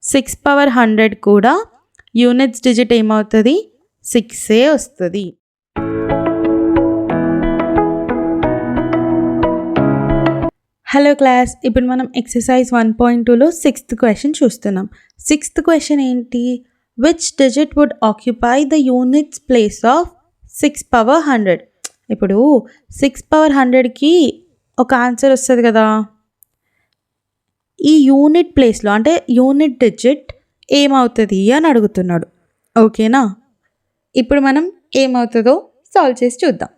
6 power 100 కూడా units digit ఏమవుతుంది? 6 వస్తుంది. హలో క్లాస్, ఇప్పుడు మనం ఎక్సర్సైజ్ 1.2లో 6th క్వశ్చన్ చూస్తున్నాం. 6th క్వశ్చన్ ఏంటి? Which digit would occupy the units place of 6 power 100? ఇప్పుడు 6 పవర్ 100కి ఒక ఆన్సర్ వస్తుంది కదా. ఈ యూనిట్ ప్లేస్లో అంటే యూనిట్ డిజిట్ ఏమవుతుంది అని అడుగుతున్నాడు. ఓకేనా? ఇప్పుడు మనం ఏమవుతుందో సాల్వ్ చేసి చూద్దాం.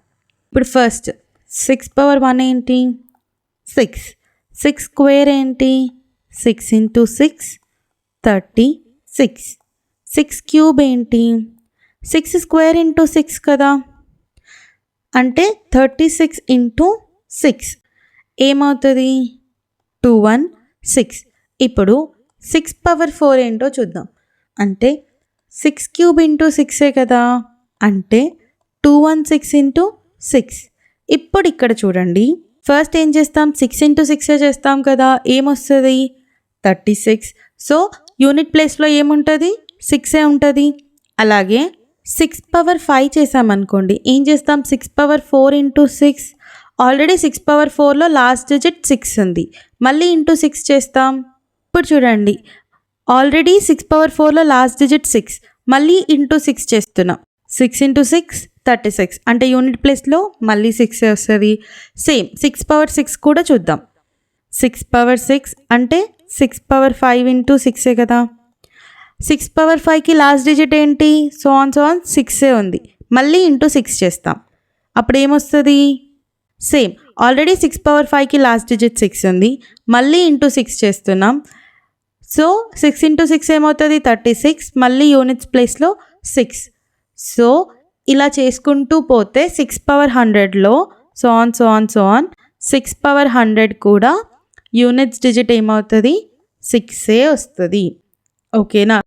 ఇప్పుడు ఫస్ట్ 6 పవర్ 1 ఏంటి? 6. 6 స్క్వేర్ ఏంటి? 6 ఇంటూ 6 36. 6 క్యూబ్ ఏంటి? 6 స్క్వేర్ ఇంటూ 6 కదా, అంటే 36 ఇంటూ 6 ఏమవుతుంది? 216. ఇప్పుడు 6 పవర్ 4 ఏంటో చూద్దాం. అంటే 6 క్యూబ్ ఇంటూ 6 కదా, అంటే 216 ఇంటూ 6. ఇప్పుడు ఇక్కడ చూడండి, ఫస్ట్ ఏం చేస్తాం? 6 ఇంటూ 6 చేస్తాం కదా, ఏమొస్తుంది? 36. సో యూనిట్ ప్లేస్లో ఏముంటుంది? 6 ఉంటుంది. అలాగే 6 పవర్ 5 చేసామనుకోండి, ఏం చేస్తాం? 6 పవర్ 4 ఇంటూ 6. ఆల్రెడీ 6 పవర్ 4లో లాస్ట్ డిజిట్ 6 ఉంది, మళ్ళీ ఇంటూ 6 చేస్తాం. ఇప్పుడు చూడండి, ఆల్రెడీ 6 పవర్ 4లో లాస్ట్ డిజిట్ 6, మళ్ళీ ఇంటూ 6 చేస్తున్నాం. 6 ఇంటూ 6 36, అంటే యూనిట్ ప్లేస్లో మళ్ళీ 6 వస్తుంది. సేమ్ 6 పవర్ 6 కూడా చూద్దాం. 6 పవర్ 6 అంటే 6 పవర్ 5 ఇంటూ 6 కదా. 6 పవర్ 5కి లాస్ట్ డిజిట్ ఏంటి? సో ఆన్ 6 ఉంది, మళ్ళీ ఇంటూ 6 చేస్తాం. అప్పుడు ఏమొస్తుంది? సేమ్ ఆల్రెడీ 6 పవర్ 5కి లాస్ట్ డిజిట్ 6 ఉంది, మళ్ళీ ఇంటూ 6 చేస్తున్నాం. సో 6 ఇంటూ 6 ఏమవుతుంది? 36, మళ్ళీ యూనిట్స్ ప్లేస్లో 6. సో ఇలా చేసుకుంటూ పోతే 6 పవర్ 100లో సో ఆన్ 6 పవర్ 100 కూడా యూనిట్స్ డిజిట్ ఏమవుతుంది? 6 వస్తుంది. ఓకేనా?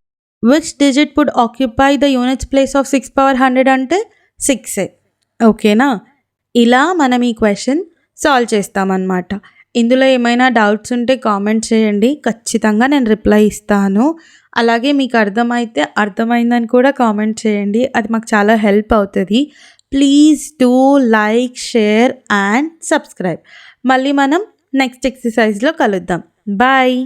Which digit would occupy the units place of 6 power 100 అంటే 6. ఓకేనా? ఇలా మనం ఈ క్వశ్చన్ సాల్వ్ చేస్తామన్నమాట. ఇందులో ఏమైనా డౌట్స్ ఉంటే కామెంట్ చేయండి, ఖచ్చితంగా నేను రిప్లై ఇస్తాను. అలాగే మీకు అర్థమైందని కూడా కామెంట్ చేయండి, అది మాకు చాలా హెల్ప్ అవుతుంది. Please do like, share and subscribe. మళ్ళీ మనం నెక్స్ట్ ఎక్సర్సైజ్లో కలుద్దాం. బాయ్.